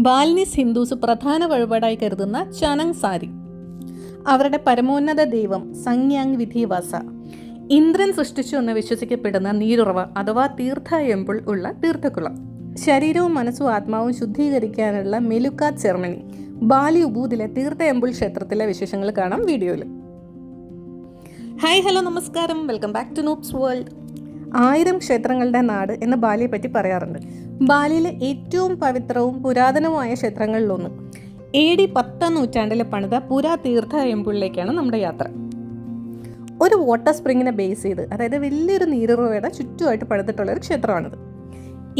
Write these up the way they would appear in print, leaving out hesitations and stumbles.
ബാൽനീസ് Hindus പ്രധാന വഴിപാടായി കരുതുന്ന ചനങ് സാരി. അവരുടെ പരമോന്നത ദൈവം സംഗ്യാങ് വിധിവാസ, ഇന്ദ്രൻ സൃഷ്ടിച്ചു എന്ന് വിശ്വസിക്കപ്പെടുന്ന നീരുറവ അഥവാ തീർത്ഥ എമ്പിൾ ഉള്ള തീർത്ഥക്കുളം. ശരീരവും മനസ്സും ആത്മാവും ശുദ്ധീകരിക്കാനുള്ള മെലുക്കാത്ത് സെറമണി. ബാലി ഉബൂദിലെ തീർത്ഥ എമ്പിൾ ക്ഷേത്രത്തിലെ വിശേഷങ്ങൾ കാണാം വീഡിയോയിൽ. ഹായ് ഹലോ നമസ്കാരം, welcome back to Noobs World. 1000 ക്ഷേത്രങ്ങളുടെ നാട് എന്ന് ബാലിയെ പറ്റി പറയാറുണ്ട്. ബാലിയിലെ ഏറ്റവും പവിത്രവും പുരാതനവുമായ ക്ഷേത്രങ്ങളിലൊന്ന് AD 10ാം നൂറ്റാണ്ടിൽ പണിത പുരാ തീർത്ഥ എമ്പിളിലേക്കാണ് നമ്മുടെ യാത്ര. ഒരു വാട്ടർ സ്പ്രിങ്ങിനെ ബേസ് ചെയ്ത്, അതായത് വലിയൊരു നീരുറവയുടെ ചുറ്റുമായിട്ട് പണിതിട്ടുള്ളൊരു ക്ഷേത്രമാണിത്.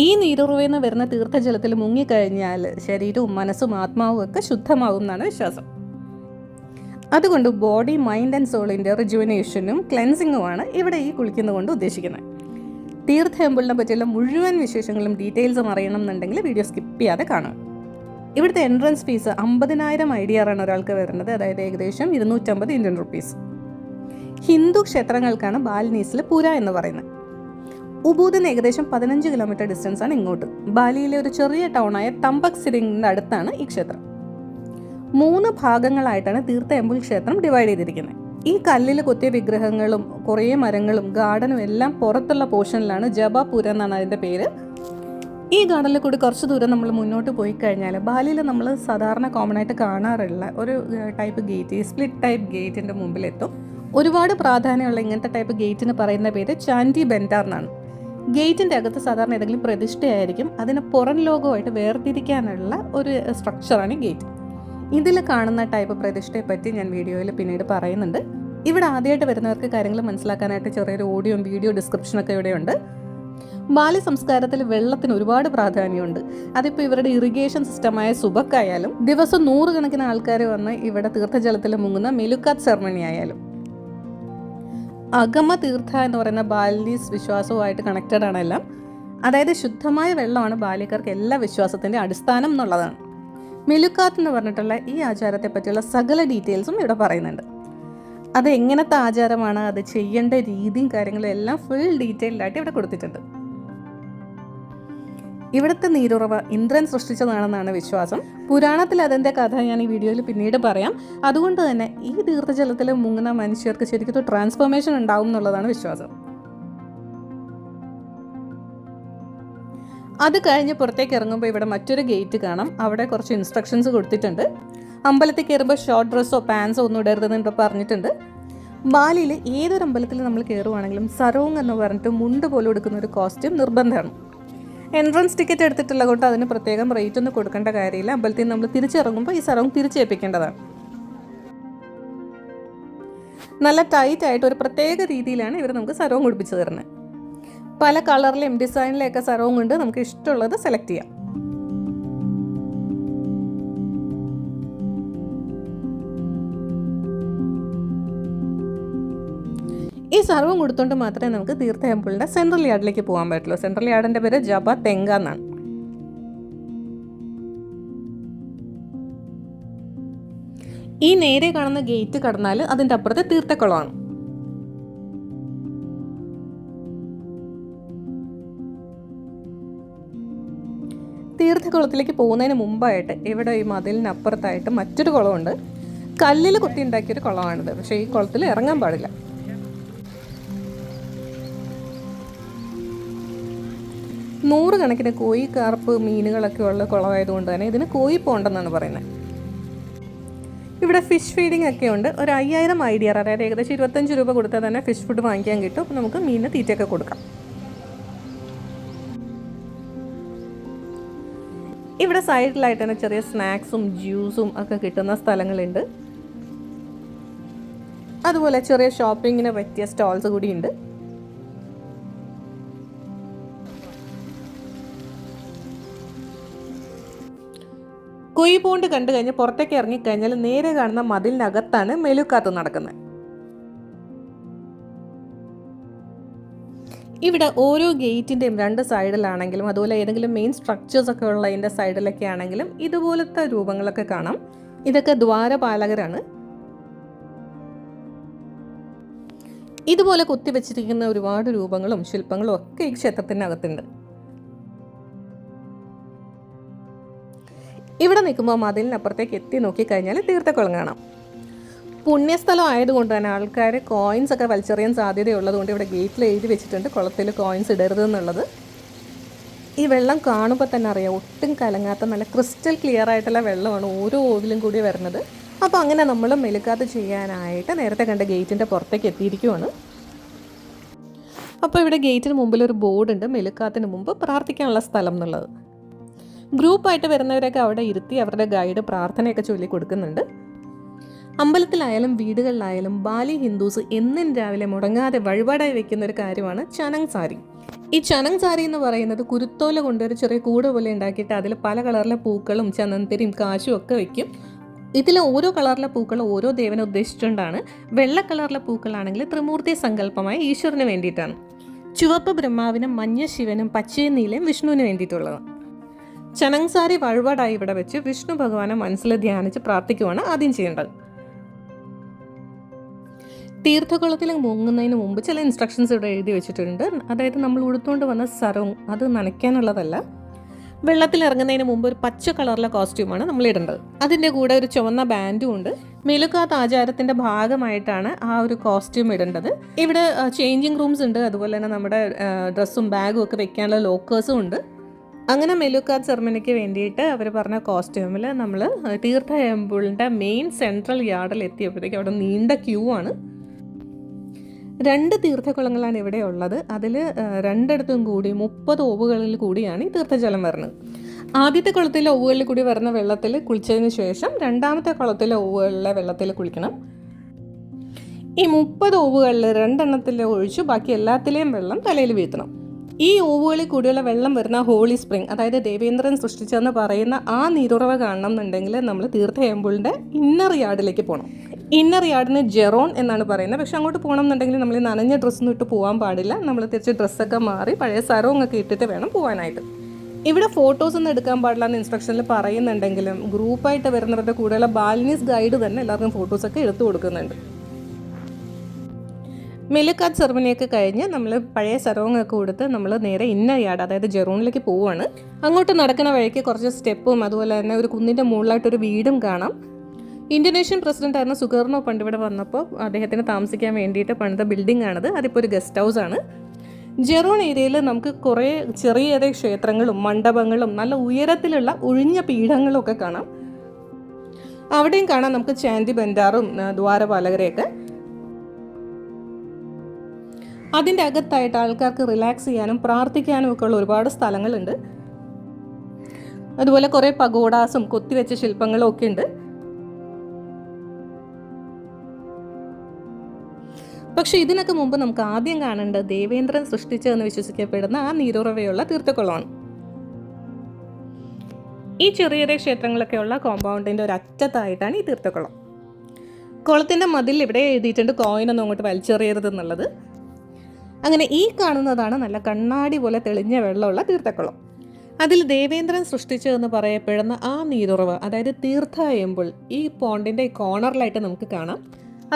ഈ നീരുറവയിൽ നിന്ന് വരുന്ന തീർത്ഥജലത്തിൽ മുങ്ങിക്കഴിഞ്ഞാൽ ശരീരവും മനസ്സും ആത്മാവും ഒക്കെ ശുദ്ധമാകും എന്നാണ് വിശ്വാസം. അതുകൊണ്ട് ബോഡി, മൈൻഡ് ആൻഡ് സോളിൻ്റെ റിജുവനേഷനും ക്ലെൻസിങ്ങുമാണ് ഇവിടെ ഈ കുളിക്കുന്നതുകൊണ്ട് ഉദ്ദേശിക്കുന്നത്. തീർത്ഥ എമ്പിളിനെ പറ്റിയുള്ള മുഴുവൻ വിശേഷങ്ങളും ഡീറ്റെയിൽസും അറിയണം എന്നുണ്ടെങ്കിൽ വീഡിയോ സ്കിപ്പ് ചെയ്യാതെ കാണാം. ഇവിടുത്തെ എൻട്രൻസ് ഫീസ് 50,000 IDR ആണ് ഒരാൾക്ക് വരുന്നത്, അതായത് ഏകദേശം 250 ഇന്ത്യൻ റുപ്പീസ്. ഹിന്ദു ക്ഷേത്രങ്ങൾക്കാണ് ബാൽനീസിൽ പുര എന്ന് പറയുന്നത്. ഉബൂദിന് ഏകദേശം 15 കിലോമീറ്റർ ഡിസ്റ്റൻസ് ആണ് ഇങ്ങോട്ട്. ബാലിയിലെ ഒരു ചെറിയ ടൗണായ തമ്പക് സിരിങ്ങിൻ്റെ അടുത്താണ് ഈ ക്ഷേത്രം. 3 ഭാഗങ്ങളായിട്ടാണ് തീർത്ഥ എമ്പിൾ ക്ഷേത്രം ഡിവൈഡ് ചെയ്തിരിക്കുന്നത്. ഈ കല്ലിൽ കൊത്തിയ വിഗ്രഹങ്ങളും കുറേ മരങ്ങളും ഗാർഡനും എല്ലാം പുറത്തുള്ള പോർഷനിലാണ് ജബാപുര എന്നാണ് അതിൻ്റെ പേര്. ഈ ഗാർഡനിൽ കൂടി കുറച്ച് ദൂരം നമ്മൾ മുന്നോട്ട് പോയി കഴിഞ്ഞാൽ ബാലിയിൽ നമ്മൾ സാധാരണ കോമൺ ആയിട്ട് കാണാറുള്ള ഒരു ടൈപ്പ് ഗേറ്റ്, സ്പ്ലിറ്റ് ടൈപ്പ് ഗേറ്റിൻ്റെ മുമ്പിലെത്തും. ഒരുപാട് പ്രാധാന്യമുള്ള ഇങ്ങനത്തെ ടൈപ്പ് ഗേറ്റിന് പറയുന്ന പേര് ചാൻഡി ബെൻറ്റാർ എന്നാണ്. ഗേറ്റിൻ്റെ അകത്ത് സാധാരണ ഏതെങ്കിലും പ്രതിഷ്ഠയായിരിക്കും. അതിന് പുറം ലോകമായിട്ട് വേർതിരിക്കാനുള്ള ഒരു സ്ട്രക്ചറാണ് ഗേറ്റ്. ഇതിൽ കാണുന്ന ടൈപ്പ് പ്രതിഷ്ഠയെ പറ്റി ഞാൻ വീഡിയോയിൽ പിന്നീട് പറയുന്നുണ്ട്. ഇവിടെ ആദ്യമായിട്ട് വരുന്നവർക്ക് കാര്യങ്ങൾ മനസ്സിലാക്കാനായിട്ട് ചെറിയൊരു ഓഡിയോ വീഡിയോ ഡിസ്ക്രിപ്ഷനൊക്കെ ഇവിടെയുണ്ട്. ബാലി സംസ്കാരത്തിൽ വെള്ളത്തിന് ഒരുപാട് പ്രാധാന്യമുണ്ട്. അതിപ്പോൾ ഇവരുടെ ഇറിഗേഷൻ സിസ്റ്റമായ സുബക് ആയാലും ദിവസം 100 കണക്കിന് ആൾക്കാർ വന്ന് ഇവിടെ തീർത്ഥജലത്തിൽ മുങ്ങുന്ന മെലുക്കാത്ത് സെറമണി ആയാലും. അഗമ തീർത്ഥ എന്ന് പറയുന്ന ബാലീസ് വിശ്വാസവുമായിട്ട് കണക്റ്റഡ് ആണ് എല്ലാം. അതായത് ശുദ്ധമായ വെള്ളമാണ് ബാലിക്കാർക്ക് എല്ലാ വിശ്വാസത്തിൻ്റെ അടിസ്ഥാനം എന്നുള്ളതാണ്. മെലുക്കാത്ത് എന്ന് പറഞ്ഞിട്ടുള്ള ഈ ആചാരത്തെ പറ്റിയുള്ള സകല ഡീറ്റെയിൽസും ഇവിടെ പറയുന്നുണ്ട്. അത് എങ്ങനത്തെ ആചാരമാണ്, അത് ചെയ്യേണ്ട രീതിയും കാര്യങ്ങളും എല്ലാം ഫുൾ ഡീറ്റെയിൽഡായിട്ട് ഇവിടെ കൊടുത്തിട്ടുണ്ട്. ഇവിടുത്തെ നീരുറവ ഇന്ദ്രൻ സൃഷ്ടിച്ചതാണെന്നാണ് വിശ്വാസം. പുരാണത്തിൽ അതിൻ്റെ കഥ ഞാൻ ഈ വീഡിയോയിൽ പിന്നീട് പറയാം. അതുകൊണ്ട് തന്നെ ഈ തീർത്ഥജലത്തിൽ മുങ്ങുന്ന മനുഷ്യർക്ക് ശരിക്കും ട്രാൻസ്ഫോർമേഷൻ ഉണ്ടാവും എന്നുള്ളതാണ് വിശ്വാസം. അത് കഴിഞ്ഞ് പുറത്തേക്ക് ഇറങ്ങുമ്പോൾ ഇവിടെ മറ്റൊരു ഗേറ്റ് കാണാം. അവിടെ കുറച്ച് ഇൻസ്ട്രക്ഷൻസ് കൊടുത്തിട്ടുണ്ട്. അമ്പലത്തിൽ കയറുമ്പോൾ ഷോർട്ട് ഡ്രസ്സോ പാൻസോ ഒന്നും ഇടരുതെന്ന് ഇവിടെ പറഞ്ഞിട്ടുണ്ട്. ബാലിയിൽ ഏതൊരു അമ്പലത്തിൽ നമ്മൾ കയറുവാണെങ്കിലും സരോങ് എന്ന് പറഞ്ഞിട്ട് മുണ്ട് പോലും എടുക്കുന്ന ഒരു കോസ്റ്റ്യൂം നിർബന്ധമാണ്. എൻട്രൻസ് ടിക്കറ്റ് എടുത്തിട്ടുള്ള കൊണ്ട് അതിന് പ്രത്യേകം റേറ്റ് ഒന്നും കൊടുക്കേണ്ട കാര്യമില്ല. അമ്പലത്തിൽ നിന്ന് നമ്മൾ തിരിച്ചിറങ്ങുമ്പോൾ ഈ സരോങ് തിരിച്ചേൽപ്പിക്കേണ്ടതാണ്. നല്ല ടൈറ്റ് ആയിട്ട് ഒരു പ്രത്യേക രീതിയിലാണ് ഇവർ നമുക്ക് സരോങ് ഉടുപ്പിച്ച് തരുന്നത്. പല കളറിലെയും ഡിസൈനിലെയൊക്കെ സരോങ് ഉണ്ട്. നമുക്ക് ഇഷ്ടമുള്ളത് സെലക്ട് ചെയ്യാം. ഈ സർവം കൊടുത്തുകൊണ്ട് മാത്രമേ നമുക്ക് തീർത്ഥ ടെമ്പിളിൻ്റെ സെൻട്രൽ യാർഡിലേക്ക് പോകാൻ പറ്റുള്ളൂ. സെൻട്രൽ യാർഡിൻ്റെ പേര് ജബ തെങ്ക എന്നാണ്. ഈ നേരെ കാണുന്ന ഗേറ്റ് കടന്നാൽ അതിൻ്റെ അപ്പുറത്തെ തീർത്ഥക്കുളമാണ്. തീർത്ഥക്കുളത്തിലേക്ക് പോകുന്നതിന് മുമ്പായിട്ട് ഇവിടെ ഈ മതിലിനപ്പുറത്തായിട്ട് മറ്റൊരു കുളമുണ്ട്. കല്ലിൽ കുത്തി ഉണ്ടാക്കിയൊരു കുളമാണിത്. പക്ഷേ ഈ കുളത്തിൽ ഇറങ്ങാൻ പാടില്ല. നൂറുകണക്കിന് കോഴി, കാർപ്പ്, മീനുകളൊക്കെ ഉള്ള കുളമായതുകൊണ്ട് തന്നെ ഇതിന് കോഴി പോണ്ടെന്നാണ് പറയുന്നത്. ഇവിടെ ഫിഷ് ഫീഡിംഗ് ഒക്കെ ഉണ്ട്. ഒരു 5000 IDR, അതായത് ഏകദേശം 25 രൂപ കൊടുത്താൽ തന്നെ ഫിഷ് ഫുഡ് വാങ്ങിക്കാൻ കിട്ടും. അപ്പോൾ നമുക്ക് മീനിന് തീറ്റയൊക്കെ കൊടുക്കാം. ഇവിടെ സൈഡിലായിട്ട് തന്നെ ചെറിയ സ്നാക്സും ജ്യൂസും ഒക്കെ കിട്ടുന്ന സ്ഥലങ്ങളുണ്ട്. അതുപോലെ ചെറിയ ഷോപ്പിങ്ങിന് പറ്റിയ സ്റ്റോൾസ് കൂടിയുണ്ട്. കൊയ് പോണ്ട് കണ്ടു കഴിഞ്ഞ് പുറത്തേക്ക് ഇറങ്ങിക്കഴിഞ്ഞാൽ നേരെ കാണുന്ന മതിലിനകത്താണ് മെലുക്കാത്ത് നടക്കുന്നത്. ഇവിടെ ഓരോ ഗേറ്റിൻ്റെയും 2 സൈഡിലാണെങ്കിലും അതുപോലെ ഏതെങ്കിലും മെയിൻ സ്ട്രക്ചേഴ്സ് ഒക്കെ ഉള്ളതിൻ്റെ സൈഡിലൊക്കെ ആണെങ്കിലും ഇതുപോലത്തെ രൂപങ്ങളൊക്കെ കാണാം. ഇതൊക്കെ ദ്വാരപാലകരാണ്. ഇതുപോലെ കൊത്തിവെച്ചിരിക്കുന്ന ഒരുപാട് രൂപങ്ങളും ശില്പങ്ങളും ഒക്കെ ഈ ക്ഷേത്രത്തിനകത്തുണ്ട്. ഇവിടെ നിൽക്കുമ്പോൾ മതിലിനപ്പുറത്തേക്ക് എത്തി നോക്കിക്കഴിഞ്ഞാൽ തീർത്ഥക്കുളം കാണാം. പുണ്യസ്ഥലം ആയതുകൊണ്ട് തന്നെ ആൾക്കാർ കോയിൻസ് ഒക്കെ വലിച്ചെറിയാൻ സാധ്യതയുള്ളതുകൊണ്ട് ഇവിടെ ഗേറ്റിൽ എഴുതി വെച്ചിട്ടുണ്ട് കുളത്തിൽ കോയിൻസ് ഇടരുതെന്നുള്ളത്. ഈ വെള്ളം കാണുമ്പോൾ തന്നെ അറിയാം, ഒട്ടും കലങ്ങാത്ത നല്ല ക്രിസ്റ്റൽ ക്ലിയർ ആയിട്ടുള്ള വെള്ളമാണ് ഓരോ ഓവിലും കൂടി വരുന്നത്. അപ്പോൾ അങ്ങനെ നമ്മൾ മെലുക്കാത്ത് ചെയ്യാനായിട്ട് നേരത്തെ കണ്ട ഗേറ്റിൻ്റെ പുറത്തേക്ക് എത്തിയിരിക്കുവാണ്. അപ്പോൾ ഇവിടെ ഗേറ്റിന് മുമ്പിൽ ഒരു ബോർഡുണ്ട്, മെലുക്കാത്തിന് മുമ്പ് പ്രാർത്ഥിക്കാനുള്ള സ്ഥലം എന്നുള്ളത്. ഗ്രൂപ്പായിട്ട് വരുന്നവരൊക്കെ അവിടെ ഇരുത്തി അവരുടെ ഗൈഡ് പ്രാർത്ഥനയൊക്കെ ചൊല്ലി കൊടുക്കുന്നുണ്ട്. അമ്പലത്തിലായാലും വീടുകളിലായാലും ബാലി ഹിന്ദുസ് എന്നും രാവിലെ മുടങ്ങാതെ വഴിപാടായി വെക്കുന്ന ഒരു കാര്യമാണ് ചനങ് സാരി. ഈ ചനങ് സാരി എന്ന് പറയുന്നത് കുരുത്തോല കൊണ്ട് ഒരു ചെറിയ കൂട് പോലെ ഉണ്ടാക്കിയിട്ട് അതിൽ പല കളറിലെ പൂക്കളും ചന്ദനത്തിരിയും കാശും ഒക്കെ വെക്കും. ഇതിൽ ഓരോ കളറിലെ പൂക്കൾ ഓരോ ദേവനെ ഉദ്ദേശിച്ചുകൊണ്ടാണ്. വെള്ള കളറിലെ പൂക്കളാണെങ്കിൽ ത്രിമൂർത്തി സങ്കല്പമായ ഈശ്വരന് വേണ്ടിയിട്ടാണ്. ചുവപ്പ് ബ്രഹ്മാവിനും മഞ്ഞ ശിവനും പച്ചയും നീലയും വിഷ്ണുവിന് വേണ്ടിയിട്ടുള്ളത്. ചനങ് സാരി വഴിപാടായി ഇവിടെ വെച്ച് വിഷ്ണു ഭഗവാനെ മനസ്സിൽ ധ്യാനിച്ച് പ്രാർത്ഥിക്കുവാണ് ആദ്യം ചെയ്യേണ്ടത്. തീർത്ഥകുളത്തിൽ മുങ്ങുന്നതിന് മുമ്പ് ചില ഇൻസ്ട്രക്ഷൻസ് ഇവിടെ എഴുതി വെച്ചിട്ടുണ്ട്. അതായത് നമ്മൾ ഉടുത്തുകൊണ്ട് വന്ന സരവും അത് നനയ്ക്കാനുള്ളതല്ല. വെള്ളത്തിൽ ഇറങ്ങുന്നതിന് മുമ്പ് ഒരു പച്ച കളറിലെ കോസ്റ്റ്യൂമാണ് നമ്മൾ ഇടേണ്ടത്. അതിൻ്റെ കൂടെ ഒരു ചുവന്ന ബാൻഡും ഉണ്ട്. മെലുക്കാത്ത് ആചാരത്തിൻ്റെ ഭാഗമായിട്ടാണ് ആ ഒരു കോസ്റ്റ്യൂം ഇടേണ്ടത്. ഇവിടെ ചേഞ്ചിങ് റൂംസ് ഉണ്ട്, അതുപോലെ തന്നെ നമ്മുടെ ഡ്രസ്സും ബാഗും ഒക്കെ വെക്കാനുള്ള ലോക്കേഴ്സും ഉണ്ട്. അങ്ങനെ മെലുക്കാത്ത് സെറമണിക്ക് വേണ്ടിയിട്ട് അവർ പറഞ്ഞ കോസ്റ്റ്യൂമിൽ നമ്മൾ തീർത്ഥ ടെമ്പിളിൻ്റെ മെയിൻ സെൻട്രൽ യാർഡിൽ എത്തിയപ്പോഴത്തേക്കും അവിടെ നീണ്ട ക്യൂ ആണ്. 2 തീർത്ഥക്കുളങ്ങളാണ് ഇവിടെ ഉള്ളത്. അതിൽ രണ്ടിടത്തും കൂടി 30 ഓവുകളിൽ കൂടിയാണ് ഈ തീർത്ഥജലം വരുന്നത്. ആദ്യത്തെ കുളത്തിലെ ഓവുകളിൽ കൂടി വരുന്ന വെള്ളത്തിൽ കുളിച്ചതിന് ശേഷം രണ്ടാമത്തെ കുളത്തിലെ ഓവുകളിലെ വെള്ളത്തിൽ കുളിക്കണം. ഈ 30 ഓവുകളിൽ 2 എണ്ണത്തിൽ ഒഴിച്ചു ബാക്കി എല്ലാത്തിലെയും വെള്ളം തലയിൽ വീഴ്ത്തണം. ഈ ഓവുകളിൽ കൂടിയുള്ള വെള്ളം വരുന്ന ഹോളി സ്പ്രിംഗ്, അതായത് ദേവേന്ദ്രൻ സൃഷ്ടിച്ചെന്ന് പറയുന്ന ആ നീരുറവ കാണണം എന്നുണ്ടെങ്കിൽ നമ്മൾ തീർത്ഥ ടെമ്പിളിൻ്റെ ഇന്നർ യാർഡിലേക്ക് പോകണം. ഇന്നർ യാർഡിന് ജെറോൺ എന്നാണ് പറയുന്നത്. പക്ഷെ അങ്ങോട്ട് പോകണം എന്നുണ്ടെങ്കിൽ നമ്മൾ നനഞ്ഞ ഡ്രസ്സൊന്നും ഇട്ട് പോകാൻ പാടില്ല. നമ്മൾ തിരിച്ച് ഡ്രസ്സൊക്കെ മാറി പഴയ സരവൊക്കെ ഇട്ടിട്ട് വേണം പോകാനായിട്ട്. ഇവിടെ ഫോട്ടോസൊന്നും എടുക്കാൻ പാടില്ല എന്ന് ഇൻസ്ട്രക്ഷനിൽ പറയുന്നുണ്ടെങ്കിലും ഗ്രൂപ്പായിട്ട് വരുന്നവരുടെ കൂടെയുള്ള ബാലിനീസ് ഗൈഡ് തന്നെ എല്ലാവർക്കും ഫോട്ടോസൊക്കെ എടുത്തു കൊടുക്കുന്നുണ്ട്. മെലുക്കാത്ത് സെറമണിയൊക്കെ കഴിഞ്ഞ് നമ്മൾ പഴയ സരവങ്ങൊക്കെ കൊടുത്ത് നമ്മൾ നേരെ ഇന്നർ യാർഡ്, അതായത് ജെറോണിലേക്ക് പോവുകയാണ്. അങ്ങോട്ട് നടക്കുന്ന വഴിക്ക് കുറച്ച് സ്റ്റെപ്പും അതുപോലെ തന്നെ ഒരു കുന്നിൻ്റെ മുകളിലായിട്ടൊരു വീടും കാണാം. ഇന്തോനേഷ്യൻ പ്രസിഡന്റ് ആയിരുന്ന സുകർണോ പണ്ട് ഇവിടെ വന്നപ്പോൾ അദ്ദേഹത്തിന് താമസിക്കാൻ വേണ്ടിയിട്ട് പണിത ബിൽഡിംഗ് ആണത്. അതിപ്പോൾ ഒരു ഗസ്റ്റ് ഹൗസ് ആണ്. ജെറോൺ ഏരിയയിൽ നമുക്ക് കുറേ ചെറിയ ചെറിയ ക്ഷേത്രങ്ങളും മണ്ഡപങ്ങളും നല്ല ഉയരത്തിലുള്ള ഒഴിഞ്ഞ പീഠങ്ങളും ഒക്കെ കാണാം. അവിടെയും കാണാം നമുക്ക് ചാന്തി ബൻഡാറും ദ്വാരപാലകരെയൊക്കെ. അതിൻ്റെ അകത്തായിട്ട് ആൾക്കാർക്ക് റിലാക്സ് ചെയ്യാനും പ്രാർത്ഥിക്കാനും ഒക്കെ ഉള്ള ഒരുപാട് സ്ഥലങ്ങളുണ്ട്. അതുപോലെ കുറേ പഗോഡാസും കൊത്തിവെച്ച ശില്പങ്ങളും ഒക്കെ ഉണ്ട്. പക്ഷേ ഇതിനൊക്കെ മുമ്പ് നമുക്ക് ആദ്യം കാണേണ്ടത് ദേവേന്ദ്രൻ സൃഷ്ടിച്ചതെന്ന് വിശ്വസിക്കപ്പെടുന്ന ആ നീരുറവയുള്ള തീർത്ഥക്കുളമാണ്. ഈ ചെറിയ ചെറിയ ക്ഷേത്രങ്ങളൊക്കെയുള്ള കോമ്പൗണ്ടിൻ്റെ ഒരു അറ്റത്തായിട്ടാണ് ഈ തീർത്ഥക്കുളം. കുളത്തിൻ്റെ മതിൽ ഇവിടെ എഴുതിയിട്ടുണ്ട് കോയിനൊന്നും അങ്ങോട്ട് വലിച്ചെറിയരുതെന്നുള്ളത്. അങ്ങനെ ഈ കാണുന്നതാണ് നല്ല കണ്ണാടി പോലെ തെളിഞ്ഞ വെള്ളമുള്ള തീർത്ഥക്കുളം. അതിൽ ദേവേന്ദ്രൻ സൃഷ്ടിച്ചതെന്ന് പറയപ്പെടുന്ന ആ നീരുറവ്, അതായത് തീർത്ഥ ടെമ്പിൾ, ഈ പോണ്ടിൻ്റെ ഈ കോർണറിലായിട്ട് നമുക്ക് കാണാം.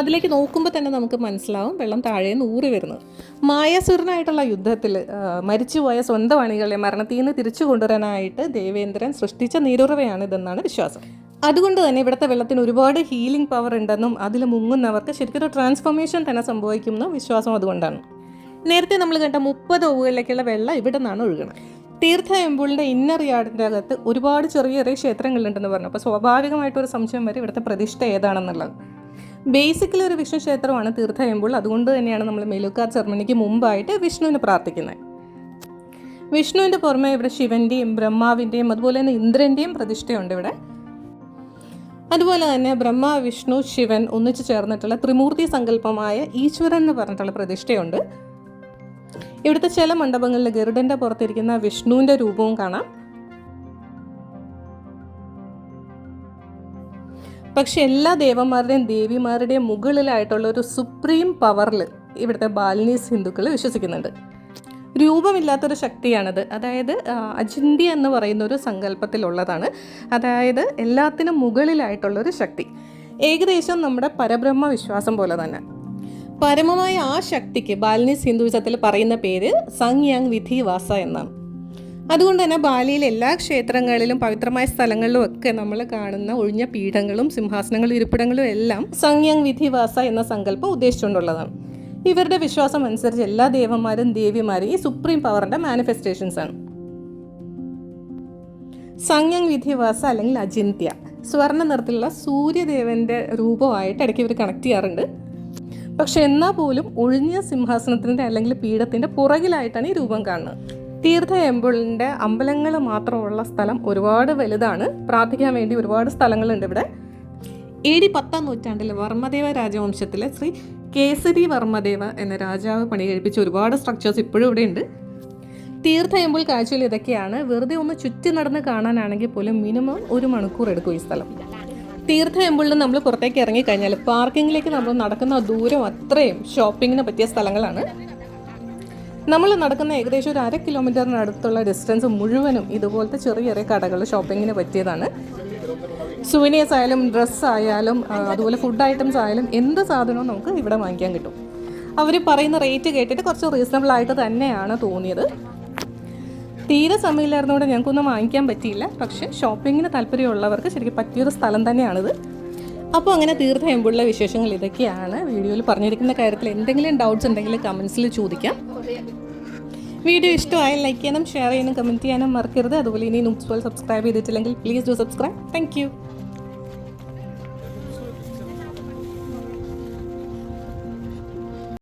അതിലേക്ക് നോക്കുമ്പോൾ തന്നെ നമുക്ക് മനസ്സിലാവും വെള്ളം താഴേന്ന് ഊറി വരുന്നത്. മായാസുരനായിട്ടുള്ള യുദ്ധത്തിൽ മരിച്ചുപോയ സ്വന്തം അണികളെ മരണത്തിൽ നിന്ന് തിരിച്ചു കൊണ്ടുവരാനായിട്ട് ദേവേന്ദ്രൻ സൃഷ്ടിച്ച നീരുറവയാണിതെന്നാണ് വിശ്വാസം. അതുകൊണ്ട് തന്നെ ഇവിടുത്തെ വെള്ളത്തിന് ഒരുപാട് ഹീലിംഗ് പവർ ഉണ്ടെന്നും അതിൽ മുങ്ങുന്നവർക്ക് ശരിക്കും ഒരു ട്രാൻസ്ഫോർമേഷൻ തന്നെ സംഭവിക്കുമെന്നും വിശ്വാസം അതുകൊണ്ടാണ്. നേരത്തെ നമ്മൾ കണ്ട 30 ഓവുകളിലേക്കുള്ള വെള്ളം ഇവിടെ നിന്നാണ് ഒഴുകണം. തീർത്ഥ ടെമ്പിളിൻ്റെ ഇന്നർ യാർഡിൻ്റെ അകത്ത് ഒരുപാട് ചെറിയ ചെറിയ ക്ഷേത്രങ്ങളുണ്ടെന്ന് പറഞ്ഞു. അപ്പോൾ സ്വാഭാവികമായിട്ടൊരു സംശയം വരെ ഇവിടുത്തെ പ്രതിഷ്ഠ ഏതാണെന്നുള്ളത്. ബേസിക്കലി ഒരു വിഷ്ണു ക്ഷേത്രമാണ് തീർത്ഥ ടെമ്പിൾ. അതുകൊണ്ട് തന്നെയാണ് നമ്മൾ മെലുക്കാത്ത് സെറമണിക്ക് മുമ്പായിട്ട് വിഷ്ണുവിനെ പ്രാർത്ഥിക്കുന്നത്. വിഷ്ണുവിൻ്റെ പുറമെ ഇവിടെ ശിവൻ്റെയും ബ്രഹ്മാവിൻ്റെയും അതുപോലെ തന്നെ ഇന്ദ്രൻ്റെയും പ്രതിഷ്ഠയുണ്ട് ഇവിടെ. അതുപോലെ തന്നെ ബ്രഹ്മ, വിഷ്ണു, ശിവൻ ഒന്നിച്ചു ചേർന്നിട്ടുള്ള ത്രിമൂർത്തി സങ്കല്പമായ ഈശ്വരൻ എന്ന് പറഞ്ഞിട്ടുള്ള പ്രതിഷ്ഠയുണ്ട്. ഇവിടുത്തെ ചില മണ്ഡപങ്ങളിൽ ഗരുഡൻ്റെ പുറത്തിരിക്കുന്ന വിഷ്ണുവിൻ്റെ രൂപവും കാണാം. പക്ഷെ എല്ലാ ദേവന്മാരുടെയും ദേവിമാരുടെയും മുകളിലായിട്ടുള്ള ഒരു സുപ്രീം പവറിൽ ഇവിടുത്തെ ബാലിനീസ് ഹിന്ദുക്കൾ വിശ്വസിക്കുന്നുണ്ട്. രൂപമില്ലാത്തൊരു ശക്തിയാണത്. അതായത് അജിന്ത്യ എന്ന് പറയുന്ന ഒരു സങ്കല്പത്തിലുള്ളതാണ്. അതായത് എല്ലാത്തിനും മുകളിലായിട്ടുള്ളൊരു ശക്തി. ഏകദേശം നമ്മുടെ പരബ്രഹ്മ വിശ്വാസം പോലെ തന്നെ. പരമമായ ആ ശക്തിക്ക് ബാലിനീസ് ഹിന്ദുയിസത്തിൽ പറയുന്ന പേര് സംഗ്യാങ് വിധി വാസ എന്നാണ്. അതുകൊണ്ട് തന്നെ ബാലിയിലെ എല്ലാ ക്ഷേത്രങ്ങളിലും പവിത്രമായ സ്ഥലങ്ങളിലും ഒക്കെ നമ്മൾ കാണുന്ന ഒഴിഞ്ഞ പീഠങ്ങളും സിംഹാസനങ്ങളും ഇരിപ്പിടങ്ങളും എല്ലാം സംഗ്യാങ് വിധിവാസ എന്ന സങ്കല്പം ഉദ്ദേശിച്ചുകൊണ്ടുള്ളതാണ്. ഇവരുടെ വിശ്വാസം അനുസരിച്ച് എല്ലാ ദേവന്മാരും ദേവിമാരും ഈ സുപ്രീം പവറിൻ്റെ മാനിഫെസ്റ്റേഷൻസ് ആണ്. സംഗ്യാങ് വിധിവാസ അല്ലെങ്കിൽ അജിന്ത്യ സ്വർണ്ണ നിറത്തിലുള്ള സൂര്യദേവൻ്റെ രൂപമായിട്ട് ഇടയ്ക്ക് ഇവർ കണക്ട് ചെയ്യാറുണ്ട്. പക്ഷെ എന്നാൽ പോലും ഒഴിഞ്ഞ സിംഹാസനത്തിൻ്റെ അല്ലെങ്കിൽ പീഠത്തിൻ്റെ പുറകിലായിട്ടാണ് ഈ രൂപം കാണുന്നത്. തീർത്ഥ ടെമ്പിളിൻ്റെ അമ്പലങ്ങൾ മാത്രമുള്ള സ്ഥലം ഒരുപാട് വലുതാണ്. പ്രാർത്ഥിക്കാൻ വേണ്ടി ഒരുപാട് സ്ഥലങ്ങളുണ്ട് ഇവിടെ. AD 10-ാം നൂറ്റാണ്ടിൽ വർമ്മദേവ രാജവംശത്തിലെ ശ്രീ കേസരി വർമ്മദേവ എന്ന രാജാവ് പണി കഴിപ്പിച്ച ഒരുപാട് സ്ട്രക്ചേഴ്സ് ഇപ്പോഴും ഇവിടെ ഉണ്ട്. തീർത്ഥ ടെമ്പിൾ കാഴ്ചയിൽ ഇതൊക്കെയാണ്. വെറുതെ ഒന്ന് ചുറ്റി നടന്ന് കാണാനാണെങ്കിൽ പോലും മിനിമം 1 മണിക്കൂർ എടുക്കും ഈ സ്ഥലം. തീർത്ഥ ടെമ്പിളിൽ നമ്മൾ പുറത്തേക്ക് ഇറങ്ങിക്കഴിഞ്ഞാൽ പാർക്കിങ്ങിലേക്ക് നമ്മൾ നടക്കുന്ന ദൂരം അത്രയും ഷോപ്പിങ്ങിന് പറ്റിയ സ്ഥലങ്ങളാണ്. നമ്മൾ നടക്കുന്ന ഏകദേശം 1/2 കിലോമീറ്ററിനടുത്തുള്ള ഡിസ്റ്റൻസ് മുഴുവനും ഇതുപോലത്തെ ചെറിയ ചെറിയ കടകൾ ഷോപ്പിങ്ങിന് പറ്റിയതാണ്. സുവനീഴ്സ് ആയാലും ഡ്രസ്സ് ആയാലും അതുപോലെ ഫുഡ് ഐറ്റംസ് ആയാലും എന്ത് സാധനവും നമുക്ക് ഇവിടെ വാങ്ങിക്കാൻ കിട്ടും. അവർ പറയുന്ന റേറ്റ് കേട്ടിട്ട് കുറച്ച് റീസണബിൾ ആയിട്ട് തന്നെയാണ് തോന്നിയത്. തീരെ സമയമില്ലായിരുന്നോടെ ഞങ്ങൾക്കൊന്നും വാങ്ങിക്കാൻ പറ്റിയില്ല. പക്ഷേ ഷോപ്പിങ്ങിന് താല്പര്യമുള്ളവർക്ക് ശരിക്കും പറ്റിയൊരു സ്ഥലം തന്നെയാണിത്. അപ്പോൾ അങ്ങനെ തീർത്ഥ ടെമ്പിളിലെ വിശേഷങ്ങൾ ഇതൊക്കെയാണ്. വീഡിയോയിൽ പറഞ്ഞിരിക്കുന്ന കാര്യത്തിൽ എന്തെങ്കിലും ഡൗട്ട്സ് ഉണ്ടെങ്കിൽ കമൻസിൽ ചോദിക്കാം. വീഡിയോ ഇഷ്ടമായാൽ ലൈക്ക് ചെയ്യാനും ഷെയർ ചെയ്യാനും കമൻറ്റ് ചെയ്യാനും മറക്കരുത്. അതുപോലെ ഇനി ന്യൂസ് സബ്സ്ക്രൈബ് ചെയ്തിട്ടില്ലെങ്കിൽ please do subscribe. Thank you.